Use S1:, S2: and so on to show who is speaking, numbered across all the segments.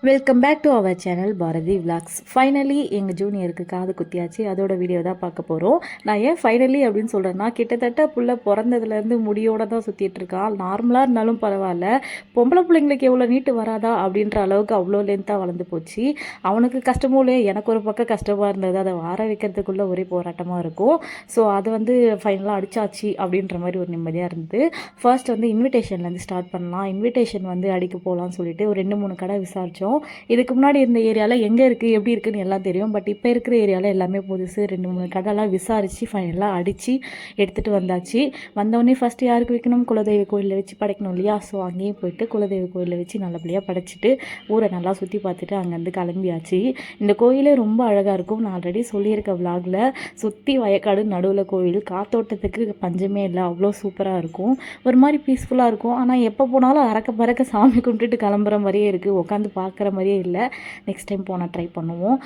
S1: Welcome back to our channel Bharathi vlogs. Finally எங்கள் ஜூனியருக்கு காது குத்தியாச்சு. அதோட வீடியோ தான் பார்க்க போகிறோம். நான் ஏன் ஃபைனலி அப்படின்னு சொல்கிறேன்னா, கிட்டத்தட்ட புள்ள பிறந்ததுலேருந்து முடியோடு தான் சுற்றிட்டு இருக்கான். நார்மலாக இருந்தாலும் பரவாயில்ல, பொம்பளை பிள்ளைங்களுக்கு எவ்வளோ நீட்டு வராதா அப்படின்ற அளவுக்கு அவ்வளோ லென்த்தாக வளர்ந்து போச்சு. அவனுக்கு கஷ்டமும் இல்லையே, எனக்கு ஒரு பக்கம் கஷ்டமாக இருந்தது. அதை வார வைக்கிறதுக்குள்ளே ஒரே போராட்டமாக இருக்கும். ஸோ அது ஃபைனலாக அடிச்சாச்சு அப்படின்ற மாதிரி ஒரு நிம்மதியாக இருந்தது. ஃபர்ஸ்ட் இன்விடேஷன்லேருந்து ஸ்டார்ட் பண்ணலாம். இன்விடேஷன் அடிக்க போகலான்னு சொல்லிட்டு ஒரு 2-3 கடை விசாரித்தோம். இதுக்கு முன்னாடி இருந்த ஏரியாவில் எங்கே இருக்குது எப்படி இருக்குன்னு எல்லாம் தெரியும். பட் இப்போ இருக்கிற ஏரியாவில் எல்லாமே புதுசு. 2-3 கடைலாம் விசாரித்து ஃபைனலாக அடித்து எடுத்துகிட்டு வந்தாச்சு. வந்தவொடனே ஃபஸ்ட்டு யாருக்கு வைக்கணும், குலதெய்வ கோயிலில் வச்சு படைக்கணும் இல்லையா. ஸோ அங்கேயும் போயிட்டு குலதெய்வ கோயிலில் வச்சு நல்லபடியாக படைச்சிட்டு ஊரை நல்லா சுற்றி பார்த்துட்டு அங்கேருந்து கிளம்பியாச்சு. இந்த கோயிலே ரொம்ப அழகாக இருக்கும். நான் ஆல்ரெடி சொல்லியிருக்க விலாகில் சுற்றி வயக்காடு நடுவில் கோயில், காத்தோட்டத்துக்கு பஞ்சமே இல்லை. அவ்வளோ சூப்பராக இருக்கும், ஒரு மாதிரி பீஸ்ஃபுல்லாக இருக்கும். ஆனால் எப்போ போனாலும் அறக்க பறக்க சாமி கும்பிட்டுட்டு கிளம்புற மாதிரியே இருக்குது, உட்காந்து பார்க்குற மாதிரியே இல்லை. நெக்ஸ்ட் டைம் போனால் ட்ரை பண்ணுவோம்.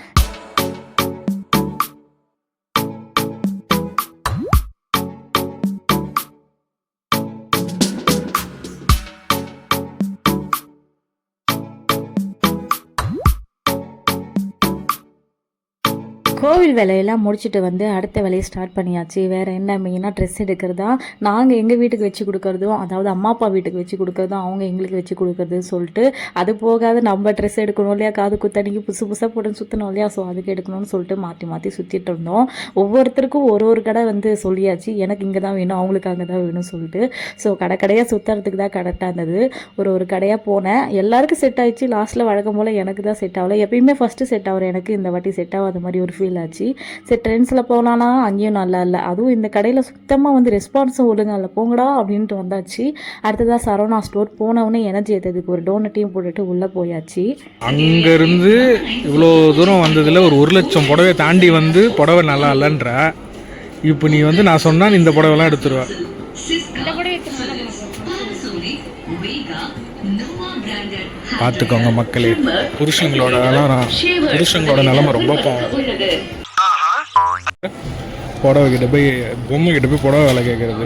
S1: கோவில் வேலையெல்லாம் முடிச்சுட்டு அடுத்த வேலையை ஸ்டார்ட் பண்ணியாச்சு. வேறு என்ன, மெயினாக ட்ரெஸ் எடுக்கிறதா. நாங்கள் எங்கள் வீட்டுக்கு வச்சு கொடுக்குறதும், அதாவது அம்மா அப்பா வீட்டுக்கு வச்சு கொடுக்குறதும், அவங்க எங்களுக்கு வச்சு கொடுக்குறதுன்னு சொல்லிட்டு, அது போகாது நம்ம ட்ரெஸ் எடுக்கணும் இல்லையா, காது குத்தடிக்கு புதுசாக போட்டு சுற்றணும் இல்லையா. ஸோ அதுக்கு எடுக்கணும்னு சொல்லிட்டு மாற்றி மாற்றி சுற்றிட்டு இருந்தோம். ஒவ்வொருத்தருக்கும் ஒரு கடை சொல்லியாச்சு. எனக்கு இங்கே தான் வேணும், அவங்களுக்கு அங்கே தான் வேணும்னு சொல்லிட்டு. ஸோ கடையாக சுற்றுறதுக்கு தான் கரெக்டாக இருந்தது. ஒரு கடையாக போனேன். எல்லாருக்கும் செட் ஆகிடுச்சு. லாஸ்ட்டில் வழக்கம் போல் எனக்கு தான் செட் ஆகலை. எப்பயுமே ஃபஸ்ட்டு செட் ஆகிற எனக்கு இந்த வாட்டி செட் ஆகாத மாதிரி ஒரு ஃபீல் ஆச்சு. சரி ட்ரெண்ட்ஸில் போகலான்னா அங்கேயும் நல்லா இல்லை. அதுவும் இந்த கடையில் சுத்தமாக ரெஸ்பான்ஸும் ஒழுங்கா இல்லை, போங்கடா அப்படின்ட்டு வந்தாச்சு. அடுத்ததாக சரவணா ஸ்டோர் போனவொடனே எனர்ஜி ஏற்றதுக்கு ஒரு டோனட்டையும் போட்டுட்டு உள்ளே போயாச்சு.
S2: அங்கேருந்து இவ்வளோ தூரம் வந்ததில் ஒரு 1 லட்சம் புடவை தாண்டி புடவை நல்லா இல்லைன்ற. இப்போ நீ நான் சொன்னால் இந்த புடவைலாம் எடுத்துருவேன். பார்த்துக்கோங்க மக்களே, புருஷங்களோட நிலைமை ரொம்ப பாவம். புடவை கிட்ட போய் பொம்மை கிட்ட போய் புடவை வேலை கேட்கறது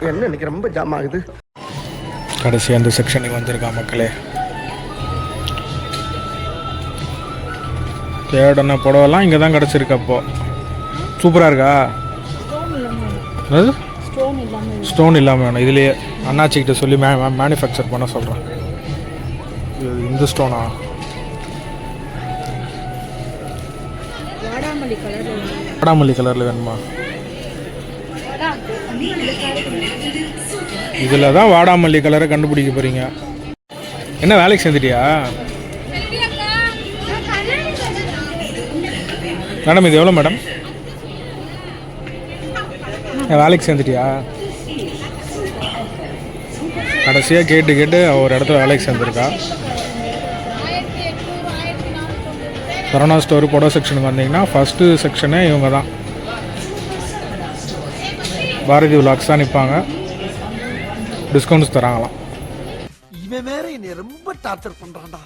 S3: என்ன இன்னைக்கு ரொம்ப ஜாம் ஆகுது.
S2: கடைசி அந்த செக்ஷனுக்கு வந்திருக்கா மக்களே. தேடன புடவைலாம் இங்கே தான் கிடச்சிருக்கு. அப்போ சூப்பராக இருக்கா. ஸ்டோன் இல்லாமல் வேணும். இதுலேயே அண்ணாச்சிக்கிட்ட சொல்லி மேனுஃபேக்சர் பண்ண சொல்கிறேன். இந்த ஸ்டோனா வாடாமல்லி கலரில் வேணுமா? இதில் தான் வாடாமல்லி கலரை கண்டுபிடிக்க போகிறீங்க. என்ன வேலைக்கு சேர்ந்துட்டியா மேடம்? இது எவ்வளோ மேடம்? வேலைக்கு சேர்ந்துட்டியா? கடைசியாக கேட்டு ஒரு இடத்துல வேலைக்கு சேர்ந்துருக்கா. சரவணா ஸ்டோர் புடவை செக்ஷனுக்கு வந்தீங்கன்னா ஃபஸ்ட்டு செக்ஷனே இவங்க தான். பாரதி விலாக்ஸ் தான் நிற்பாங்க. டிஸ்கவுண்ட்ஸ் தராங்களாம்.
S3: இவன் வேற என்னை ரொம்ப டார்ச்சர் பண்ணுறான்டா.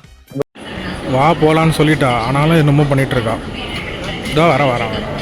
S2: வா போகலான்னு சொல்லிட்டா, ஆனாலும் என்னமோ பண்ணிகிட்ருக்கா. இதோ வர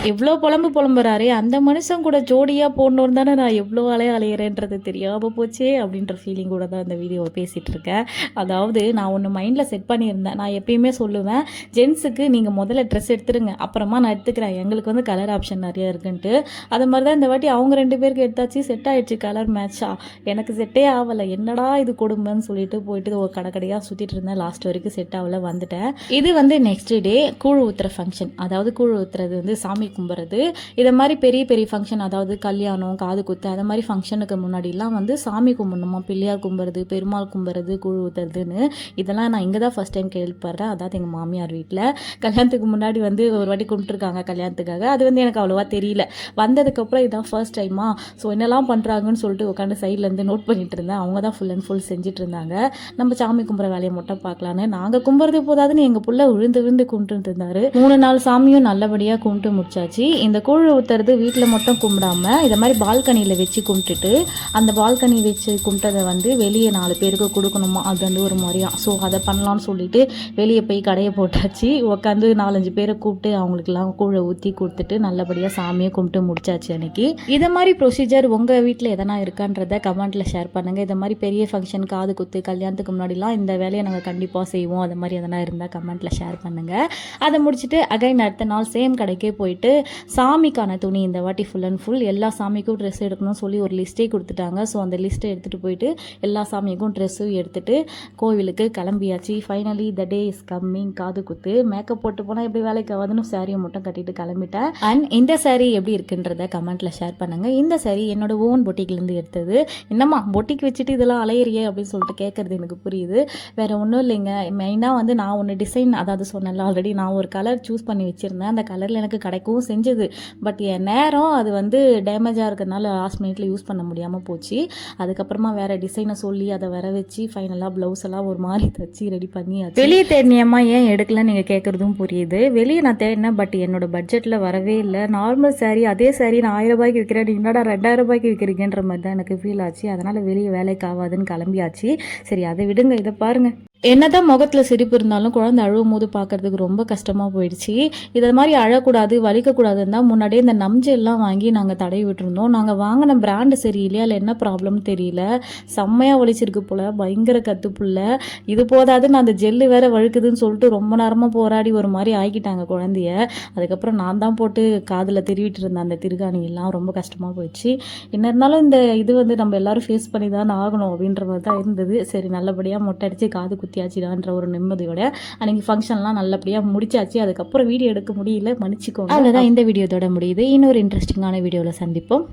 S1: எவ்வளோ புலம்புறாரு அந்த மனுஷன் கூட ஜோடியாக போடணுன்னு தானே நான் எவ்வளோ அலையிறேன்றது தெரியாமல் போச்சே அப்படின்ற ஃபீலிங் கூட தான் இந்த வீடியோவை பேசிகிட்டு இருக்கேன். அதாவது நான் ஒன்று மைண்டில் செட் பண்ணியிருந்தேன். நான் எப்பயுமே சொல்லுவேன், ஜென்ஸுக்கு நீங்கள் முதல்ல ட்ரெஸ் எடுத்துருங்க, அப்புறமா நான் எடுத்துக்கிறேன், எங்களுக்கு கலர் ஆப்ஷன் நிறைய இருக்குன்ட்டு. அது மாதிரி தான் இந்த வாட்டி அவங்க 2 பேருக்கு எடுத்தாச்சு. செட் ஆகிடுச்சு கலர் மேட்சா. எனக்கு செட்டே ஆகலை. என்னடா இது கொடுமைன்னு சொல்லிட்டு போயிட்டு ஒரு கடையாக சுற்றிட்டு இருந்தேன். லாஸ்ட் வரைக்கும் செட் ஆகலை, வந்துட்டேன். இது நெக்ஸ்ட் டே கூழ் ஊற்றுற ஃபங்க்ஷன். அதாவது கூழ் ஊற்றுறது சாமி கும்பிட்றது. இதை மாதிரி பெரிய ஃபங்க்ஷன், அதாவது கல்யாணம், காது குத்து, அது மாதிரி ஃபங்க்ஷனுக்கு முன்னாடிலாம் சாமி கும்பிடணுமா, பிள்ளையார் கும்பிட்றது, பெருமாள் கும்பிட்றது, கூழ் ஊற்றுறதுன்னு. இதெல்லாம் நான் இங்கே தான் ஃபஸ்ட் டைம் கேள்விப்படுறேன். அதாவது எங்கள் மாமியார் வீட்டில் கல்யாணத்துக்கு முன்னாடி ஒரு வாட்டி கும்பிட்டுருக்காங்க கல்யாணத்துக்காக. அது எனக்கு அவ்வளோவா தெரியல. வந்ததுக்கப்புறம் இதான் ஃபர்ஸ்ட் டைமா. ஸோ என்னெல்லாம் பண்ணுறாங்கன்னு சொல்லிட்டு உட்காந்து சைட்லேருந்து நோட் பண்ணிட்டு இருந்தேன். அவங்க தான் ஃபுல் அண்ட் ஃபுல் செஞ்சுட்டு இருந்தாங்க. நம்ம சாமி கும்பிட்ற வேலையை மட்டும் பார்க்கலான்னு, நாங்கள் கும்பிட்றது போதாதுன்னு எங்கள் புள்ள விழுந்து கும்பிட்டு இருந்தார். 3 நாள் சாமியும் நல்லபடியாக நல்லபடியாக கும்பிட்டு முடிச்சாச்சு. இந்த கூழ் ஊற்றுறது வீட்டில் மட்டும் கும்பிடாமல் இதை மாதிரி பால்கனியில் வச்சு கும்பிட்டுட்டு அந்த பால்கனி வச்சு கும்பிட்டதை வந்து வெளியே 4 பேருக்கு கொடுக்கணுமா, அது வந்து ஒரு மாதிரியாக. ஸோ அதை பண்ணலான்னு சொல்லிட்டு வெளியே போய் கடையை போட்டாச்சு. உட்காந்து 4-5 பேரை கூப்பிட்டு அவங்களுக்குலாம் கூழை ஊற்றி கொடுத்துட்டு நல்லபடியாக சாமியை கும்பிட்டு முடிச்சாச்சு அன்னைக்கு. இதை மாதிரி ப்ரொசீஜர் உங்கள் வீட்டில் எதனா இருக்கான்றதை கமெண்ட்டில் ஷேர் பண்ணுங்கள். இதை மாதிரி பெரிய ஃபங்க்ஷன், காது குத்து, கல்யாணத்துக்கு முன்னாடிலாம் இந்த வேலையை நாங்கள் கண்டிப்பாக செய்வோம். அது மாதிரி எதனா இருந்தால் கமெண்ட்டில் ஷேர் பண்ணுங்கள். அதை முடிச்சுட்டு அகைன் அடுத்த நாள் சேம் கடைக்கே போயிட்டு சாமிக்கான துணி இந்த வாட்டி ஃபுல் அண்ட் ஃபுல் எல்லா சாமிக்கும் ட்ரெஸ் எடுக்கணும்னு சொல்லி ஒரு லிஸ்ட்டே கொடுத்துட்டாங்க. ஸோ அந்த லிஸ்ட்டை எடுத்துகிட்டு போயிட்டு எல்லா சாமிக்கும் ட்ரெஸ்ஸும் எடுத்துகிட்டு கோவிலுக்கு கிளம்பியாச்சு. Finally the day is coming. காது குத்து. மேக்கப் போட்டு போனால் எப்படி வேலைக்கு ஆகாதுன்னு சாரியை மட்டும் கட்டிட்டு கிளம்பிட்டேன். அண்ட் இந்த சாரீ எப்படி இருக்குன்றத கமெண்ட்டில் ஷேர் பண்ணுங்கள். இந்த சாரீ என்னோட ஓன் பொட்டிக்லேருந்து எடுத்தது. என்னம்மா பொட்டிக் வச்சுட்டு இதெல்லாம் அலையிறியே அப்படின்னு சொல்லிட்டு கேட்குறது எனக்கு புரியுது. வேறு ஒன்றும் இல்லைங்க. மெயினாக வந்து நான் ஒன்று டிசைன், அதாவது சொன்னேன்ல ஆல்ரெடி, நான் ஒரு கலர் சூஸ் பண்ணி வச்சுருந்தேன். அந்த கலரில் எனக்கு கிடைக்கவும் செஞ்சது. பட் என் நேரம் அது வந்து டேமேஜாக இருக்கிறதுனால லாஸ்ட் மினிட்ல யூஸ் பண்ண முடியாமல் போச்சு. அதுக்கப்புறமா வேறு டிசைனை சொல்லி அதை வர வச்சு ஃபைனலாக ப்ளவுஸ் எல்லாம் ஒரு மாதிரி தச்சு ரெடி பண்ணியாச்சு. வெளியே தேடினியம்மா ஏன் எடுக்கலன்னு நீங்கள் கேட்குறதும் புரியுது. வெளியே நான் தேடினேன், பட் என்னோட பட்ஜெட்டில் வரவே இல்லை. நார்மல் சாரீ, அதே சாரீ நான் 1000 ரூபாய்க்கு விற்கிறேன், நீங்கள் என்னடா 2000 ரூபாய்க்கு விற்கிறீங்கன்ற மாதிரி தான் எனக்கு ஃபீல் ஆச்சு. அதனால் வெளியே வேலைக்கு ஆகாதுன்னு கிளம்பியாச்சு. சரி அதை விடுங்க, இதை பாருங்கள். என்னதான் முகத்தில் சிரிப்பு இருந்தாலும் குழந்தை அழுவும் போது பார்க்குறதுக்கு ரொம்ப கஷ்டமாக போயிடுச்சு. இதை மாதிரி அழக்கூடாது, வலிக்கக்கூடாதுன்னு தான் முன்னாடியே இந்த நம்ஜெல்லாம் வாங்கி நாங்கள் தடவி விட்டுருந்தோம். நாங்கள் வாங்கின பிராண்டு சரியில்லையா இல்லை என்ன ப்ராப்ளம்னு தெரியல, செம்மையாக வலிச்சிருக்கு போல், பயங்கர கத்துப்புள்ள. இது போதாது நான் அந்த ஜெல்லு வேறு வழுக்குதுன்னு சொல்லிட்டு ரொம்ப நேரமாக போராடி ஒரு மாதிரி ஆக்கிட்டாங்க குழந்தைய. அதுக்கப்புறம் நான் தான் போட்டு காதில் திருவிட்டு இருந்தேன் அந்த திருகாணியெல்லாம். ரொம்ப கஷ்டமாக போயிடுச்சு. என்ன இருந்தாலும் இந்த இது வந்து நம்ம எல்லோரும் ஃபேஸ் பண்ணி தான் ஆகணும் அப்படின்ற மாதிரி தான் இருந்தது. சரி நல்லபடியாக மொட்டை அடித்து காது குத்தியாச்சுடான்ற ஒரு நிம்மதியோட அன்றைக்கி ஃபங்க்ஷன்லாம் நல்லபடியாக முடிச்சாச்சு. அதுக்கப்புறம் வீடியோ எடுக்க முடியல, மன்னிச்சிக்கோங்க. அவ்வளோதான், இந்த வீடியோதோட முடியுது. இன்னொரு இன்ட்ரெஸ்டிங்கான வீடியோவில் சந்திப்போம்.